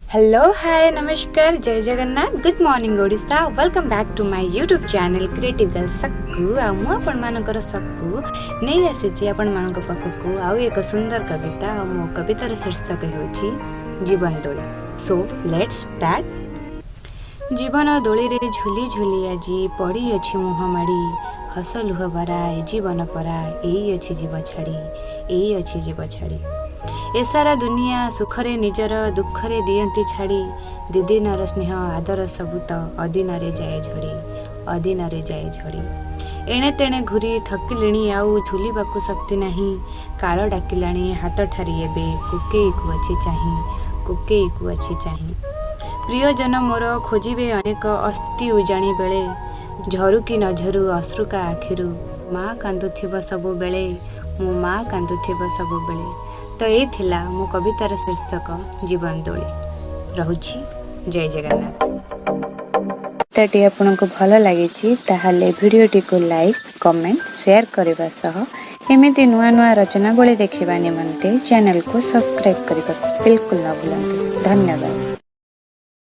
Hello hi नमस्कार जय Jagannath good morning Odisha welcome back to my YouTube channel creative girl Sakku आ मु आपण मानकर सक्कू नहीं आसी आपण मान पाखक आउ एक सुंदर कविता आ मो कवितार शीर्षक होची जीवन दोली। So let's start. जीवन दोली रे झुली झुली आजी पड़ी अछि मुह माड़ी हस लुह भरा ए जीवन परा एई अछि जीव छाड़ी एई अछि जीव छाड़ी ए सारा दुनिया सुखरे निजर दुखरे दियंती छाड़ी दिदिनर स्नेह आदर सबूत अदिन जाए झड़ी अदिन जाए झड़ी एणे तेणे घुरी थकिलिणी आउ झुलिबाकू शक्ति नाही काल डाकिलाणी हाथ ठारी एबे कुकेई को अछि चाही कुकेई को अछि चाही प्रियजन मोर खोजिबे अनेक अस्थि उजाणी बेले झरू कि न झरू अश्रुका आखिरु माँ कांदुथिब सबु बेले मो माँ कांदुथिब सबु बेले। तो ये थिला मो कवितार शीर्षक जीवन दोली। रहुछि जय जगन्नाथ। कविताटी आपनको भल लागिछि ताहाले भिडियोटी को लाइक कमेंट शेयर करबा सह एमिति नुआ नुआ रचनावली देखिबा निमंते चैनल को सब्सक्राइब करबा बिल्कुल न भूलंतु। धन्यवाद।